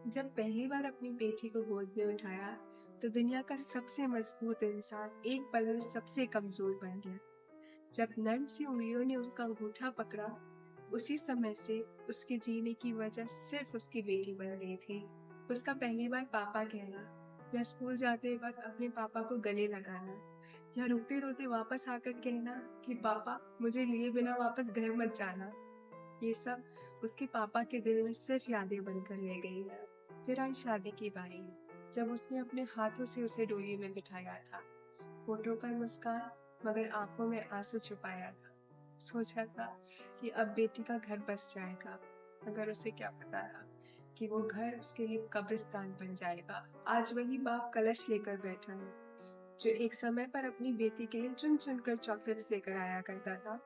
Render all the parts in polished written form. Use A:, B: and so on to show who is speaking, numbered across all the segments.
A: जब पहली बार अपनी बेटी को गोद में उठाया तो दुनिया का सबसे मजबूत इंसान एक पल में सबसे कमजोर बन गया। जब नर्म सी उंगलियों ने उसका अंगूठा पकड़ा, उसी समय से उसके जीने की वजह सिर्फ उसकी बेटी बन गई थी। उसका पहली बार पापा कहना, या स्कूल जाते वक्त अपने पापा को गले लगाना, या रोते रोते वापस आकर कहना कि पापा मुझे लिए बिना वापस घर मत जाना, ये सब उसके पापा के दिल में सिर्फ यादें बनकर रह गई है। फिर आई शादी की बारी, जब उसने अपने हाथों से उसे डोली में बिठाया था। होठों पर मुस्कान, मगर आंखों में आंसू छुपाया था। सोचा था कि अब बेटी का घर बस जाएगा, मगर उसे क्या पता था कि वो घर उसके लिए कब्रिस्तान बन जाएगा। आज वही बाप कलश लेकर बैठा है, जो एक समय पर अपनी बेटी के लिए चुन चुन कर चॉकलेट्स लेकर आया करता था।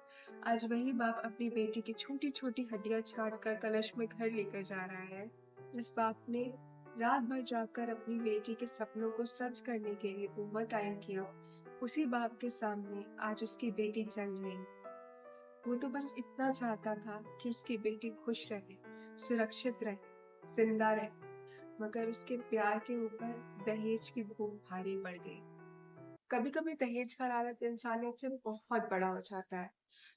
A: आज वही बाप अपनी बेटी की छोटी छोटी हड्डियां छाड़ कर कलश में घर लेकर जा रहा है। जिस बाप ने रात भर जाकर अपनी बेटी के सपनों को सच करने के लिए ओवर टाइम किया, उसी बाप के सामने आज उसकी बेटी चल रही। वो तो बस इतना चाहता था कि उसकी बेटी खुश रहे, सुरक्षित रहे, जिंदा रहे, मगर उसके प्यार के ऊपर दहेज की भूख भारी पड़ गई। कभी कभी दहेज का लालच इंसानियत से बहुत बड़ा हो जाता है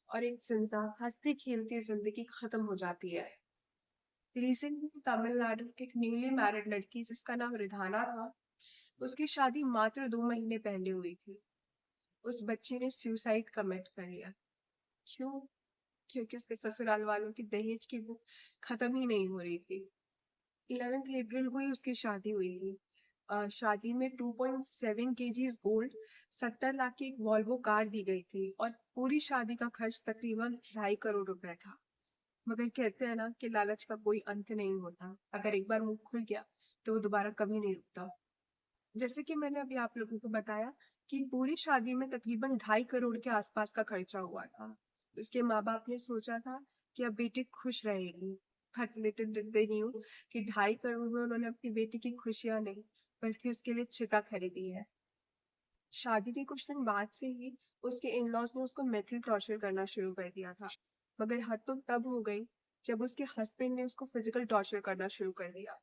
A: और एक जिंदा हंसती खेलती जिंदगी खत्म हो जाती है। रिसेंटली तमिलनाडु एक न्यूली मैरिड लड़की जिसका नाम रिधाना था, उसकी शादी मात्र 2 महीने पहले हुई थी। उस बच्चे ने सुसाइड कमिट कर लिया। क्यों? क्योंकि उसके ससुराल वालों की दहेज की वो खत्म ही नहीं हो रही थी। 11 अप्रैल को ही उसकी शादी हुई थी। शादी में 2.7 kgs गोल्ड, 70 लाख की एक वॉल्वो कार दी गई थी और पूरी शादी का खर्च तकरीबन 2.5 करोड़ रुपए था। मगर कहते हैं ना कि लालच का कोई अंत नहीं होता। अगर एक बार मुंह खुल गया तो वो दोबारा कभी नहीं रुकता। जैसे कि मैंने अभी आप लोगों को बताया कि पूरी शादी में तकरीबन 2.5 करोड़ के आसपास का खर्चा हुआ था। उसके माँ बाप ने सोचा था कि अब बेटी खुश रहेगी, but little did they knew कि 2.5 करोड़ में उन्होंने अपनी बेटी की खुशियां नहीं, बल्कि उसके लिए चिता खरीदी है। शादी के कुछ दिन बाद से ही उसके इन लॉज ने उसको मेंटल टॉर्चर करना शुरू कर दिया था। मगर हद तो तब हो गई जब उसके हस्बैंड ने उसको फिजिकल टॉर्चर करना शुरू कर दिया।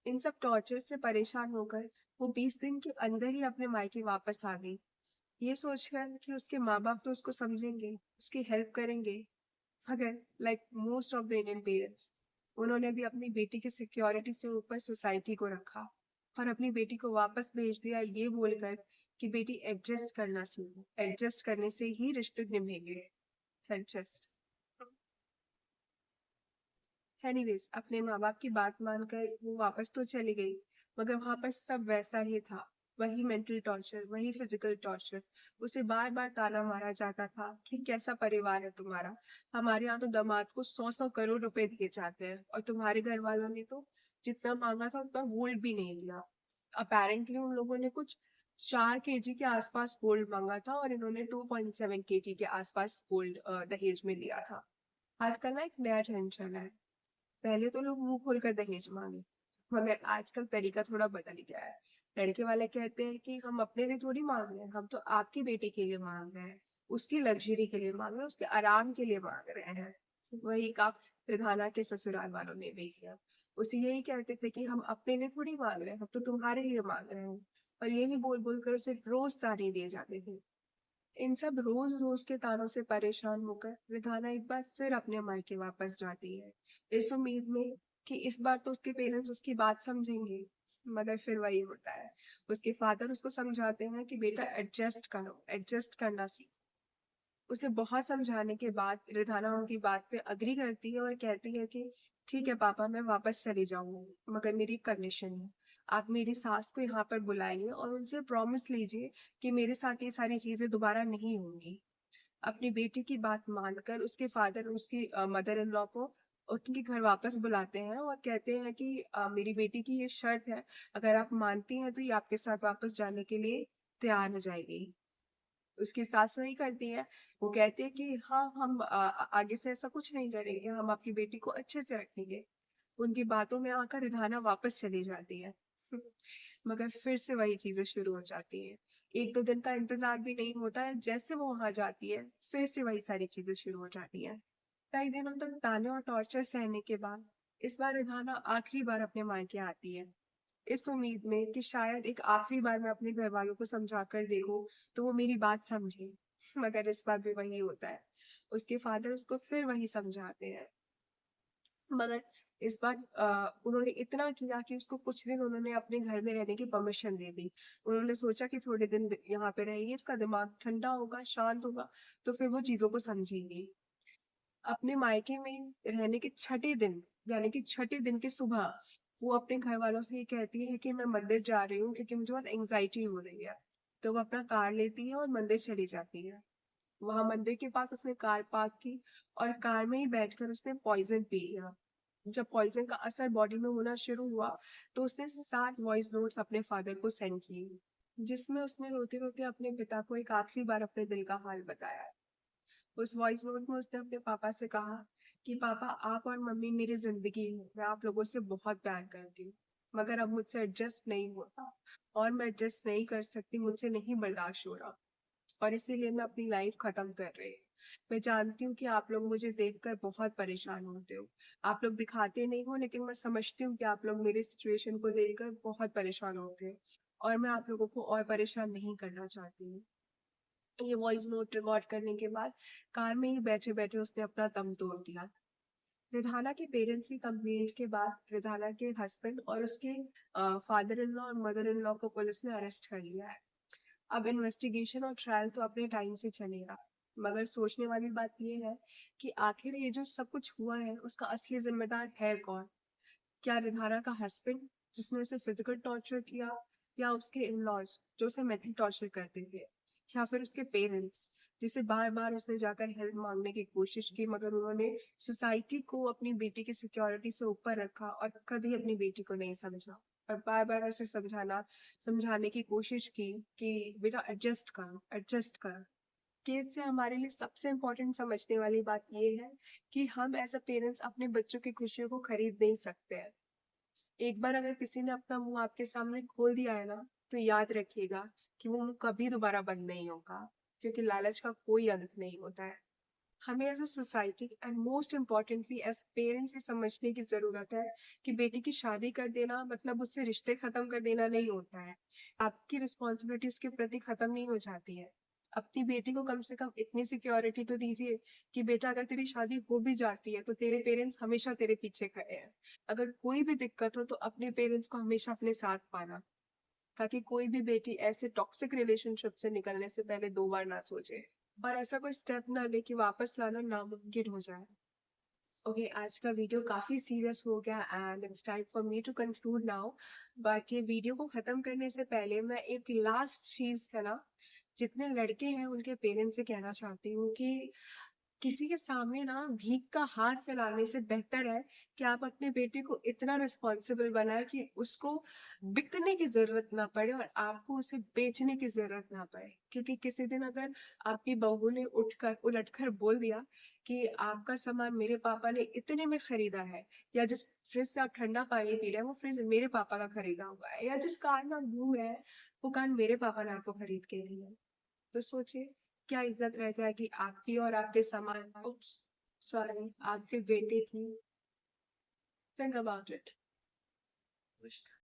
A: इन सब टॉर्चर से परेशान होकर वो 20 दिन के अंदर ही अपने मायके वापस आ गई, ये सोचकर कि उसके माँ बाप तो उसको समझेंगे, उसकी हेल्प करेंगे। मगर like most of the Indian parents, उन्होंने भी अपनी बेटी की सिक्योरिटी से ऊपर सोसाइटी को रखा और अपनी बेटी को वापस भेज दिया, ये बोलकर कि बेटी एडजस्ट करना सीखो, एडजस्ट करने से ही रिश्ते निभेंगे। एडजस्ट। एनीवेज, अपने माँ बाप की बात मानकर वो वापस तो चली गई, मगर वहां पर सब वैसा ही था। वही मेंटल टॉर्चर, वही फिजिकल टॉर्चर। उसे बार बार ताना मारा जाता था कि कैसा परिवार है तुम्हारा, हमारे यहाँ तो दामाद को 100-100 करोड़ रुपए दिए जाते हैं और तुम्हारे घर वालों ने तो जितना मांगा था उतना गोल्ड भी नहीं दिया। अपेरेंटली उन लोगों ने कुछ 4 kg के आसपास गोल्ड मांगा था और इन्होंने 2.7 kg के आसपास गोल्ड दहेज में दिया था। आजकल ना एक नया ट्रेंड चला है। पहले तो लोग मुंह खोलकर दहेज मांगे, मगर आजकल तरीका थोड़ा बदल गया है। लड़के वाले कहते हैं कि हम अपने लिए थोड़ी मांग रहे हैं, हम तो आपकी बेटी के लिए मांग रहे हैं, उसकी लग्जरी के लिए मांग रहे हैं, उसके आराम के लिए मांग रहे हैं। वही काम प्रधाना के ससुराल वालों ने भी किया। उसे यही कहते थे कि हम अपने लिए थोड़ी मांग रहे हैं, हम तो तुम्हारे लिए मांग रहे हैं। और यही बोल बोल कर उसे रोज ताने दिए जाते थे। इन सब रोज रोज के तानों से परेशान होकर रिधाना एक बार फिर अपने मायके वापस जाती है, इस उम्मीद में कि इस बार तो उसके पेरेंट्स उसकी बात समझेंगे। मगर फिर वही होता है, उसके फादर उसको समझाते हैं कि बेटा एडजस्ट करो, एडजस्ट करना सीखो। उसे बहुत समझाने के बाद रिधाना उनकी बात पे अग्री करती है और कहती है कि ठीक है पापा, मैं वापस चली जाऊंगी, मगर मेरी कंडीशन है, आप मेरी सास को यहाँ पर बुलाइए और उनसे प्रॉमिस लीजिए कि मेरे साथ ये सारी चीजें दोबारा नहीं होंगी। अपनी बेटी की बात मानकर उसके फादर उसकी मदर इन लॉ को उनके घर वापस बुलाते हैं और कहते हैं कि मेरी बेटी की ये शर्त है, अगर आप मानती हैं तो ये आपके साथ वापस जाने के लिए तैयार हो जाएगी। उसकी सास वही करती है, वो कहते हैं कि हाँ, हम आगे से ऐसा कुछ नहीं करेंगे, हम आपकी बेटी को अच्छे से रखेंगे। उनकी बातों में आकर रिधाना वापस चली जाती है। मगर फिर से वही चीजें शुरू हो जाती हैं। 1-2 दिन का इंतजार भी नहीं होता है, जैसे वो वहां जाती है फिर से वही सारी चीजें शुरू हो जाती हैं। कई दिनों तक ताने और टॉर्चर सहने के बाद इस बार रिधाना आखिरी बार अपने मायके आती है, इस उम्मीद में कि शायद एक आखिरी बार मैं अपने घर वालों को समझा कर देखूं तो वो मेरी बात समझे। मगर इस बार भी वही होता है, उसके फादर उसको फिर वही समझाते हैं। मगर इस बार उन्होंने इतना किया कि उसको कुछ दिन उन्होंने अपने घर में रहने की परमिशन दे दी। उन्होंने सोचा कि थोड़े दिन यहाँ पे रहेगी, इसका दिमाग ठंडा होगा, शांत होगा, तो फिर वो चीजों को समझेगी। अपने मायके में रहने के छठे दिन, यानी कि छठे दिन की सुबह, वो अपने घर वालों से ये कहती है कि मैं मंदिर जा रही हूँ क्योंकि मुझे बहुत एंग्जाइटी हो रही है। तो वो अपना कार लेती है और मंदिर चली जाती है। वहां मंदिर के पास उसने कार पार्क की और कार में ही बैठकर उसने पॉइजन पी लिया। जब पॉइजन का असर बॉडी में होना शुरू हुआ तो उसने 7 वॉइस नोट्स अपने फादर को सेंड किए, जिसमें उसने रोते रोते अपने पिता को एक आखिरी बार अपने दिल का हाल बताया। उस वॉइस नोट में उसने अपने पापा से कहा कि पापा, आप और मम्मी मेरी जिंदगी है, मैं आप लोगों से बहुत प्यार करती हूँ, मगर अब मुझसे एडजस्ट नहीं होता और मैं एडजस्ट नहीं कर सकती, मुझसे नहीं बर्दाश्त हो रहा और इसीलिए मैं अपनी लाइफ खत्म कर रही हूँ। मैं जानती हूँ कि आप लोग मुझे देखकर बहुत परेशान होते हो, आप लोग दिखाते नहीं हो, लेकिन मैं समझती हूँ कि आप लोग मेरी सिचुएशन को देखकर बहुत परेशान होते हो और मैं आप लोगों को और परेशान नहीं करना चाहती हूँ। ये वॉइस नोट रिकॉर्ड करने के बाद कार में ही बैठे बैठे उसने अपना दम तोड़ दिया। रिधाना के पेरेंट्स की कंप्लेंट के बाद रिधाना के हस्बैंड और उसके फादर इन लॉ और मदर इन लॉ को पुलिस ने अरेस्ट कर लिया है। अब इन्वेस्टिगेशन और ट्रायल तो अपने टाइम से चलेगा, मगर सोचने वाली बात यह है कि आखिर ये जो सब कुछ हुआ है उसका असली जिम्मेदार है कौन? क्या रिधाना का हस्बैंड, जिसने उसे फिजिकल टॉर्चर किया, या उसके इन लॉज जो उसे मेंटल टॉर्चर करते थे, या फिर उसके पेरेंट्स जिसे बार बार उसने जाकर हेल्प मांगने की कोशिश की मगर उन्होंने सोसाइटी को अपनी बेटी की सिक्योरिटी से ऊपर रखा और कभी अपनी बेटी को नहीं समझा और बार बार उसे समझाने की कोशिश की कि बेटा एडजस्ट कर। केस से हमारे लिए सबसे इम्पोर्टेंट समझने वाली बात यह है कि हम एज अ पेरेंट्स अपने बच्चों की खुशियों को खरीद नहीं सकते हैं। एक बार अगर किसी ने अपना मुंह आपके सामने खोल दिया है ना, तो याद रखिएगा कि वो मुंह कभी दोबारा बंद नहीं होगा, क्योंकि लालच का कोई अंत नहीं होता है। हमें as a society and most importantly as parents ये समझने की जरूरत है कि बेटी की शादी कर देना मतलब उससे रिश्ते खत्म कर देना नहीं होता है। आपकी रिस्पॉन्सिबिलिटी उसके प्रति खत्म नहीं हो जाती है। अपनी बेटी को कम से कम इतनी सिक्योरिटी तो दीजिए कि बेटा, अगर तेरी शादी हो भी जाती है तो तेरे पेरेंट्स हमेशा तेरे पीछे खड़े हैं। अगर कोई भी दिक्कत हो तो अपने पेरेंट्स को हमेशा अपने साथ पाना, ताकि कोई भी बेटी ऐसे टॉक्सिक रिलेशनशिप से निकलने से पहले 2 बार ना सोचे और ऐसा कोई स्टेप ना ले कि वापस लाना नामुमकिन हो जाए। ओके, आज का वीडियो काफी सीरियस हो गया and it's time for me to conclude now. But ये वीडियो को खत्म करने से पहले मैं एक लास्ट चीज है ना, जितने लड़के हैं उनके पेरेंट्स से कहना चाहती हूँ कि किसी के सामने ना भीख का हाथ फैलाने से बेहतर है कि आप अपने बेटे को इतना रिस्पॉन्सिबल बनाए कि उसको बिकने की जरूरत ना पड़े और आपको उसे बेचने की जरूरत ना पड़े। क्योंकि किसी दिन अगर आपकी बहू ने उठकर उलटकर बोल दिया कि आपका सामान मेरे पापा ने इतने में खरीदा है, या जिस फ्रिज से आप ठंडा पानी पी रहे हैं वो फ्रिज मेरे पापा का खरीदा हुआ है, या जिस कार में आप घूम रहे हैं वो कार मेरे पापा ने आपको खरीद के दी है, तो सोचिए क्या इज्जत रह जाएगी आपकी और आपके सामान, सॉरी, आपके बेटे की। Think about it.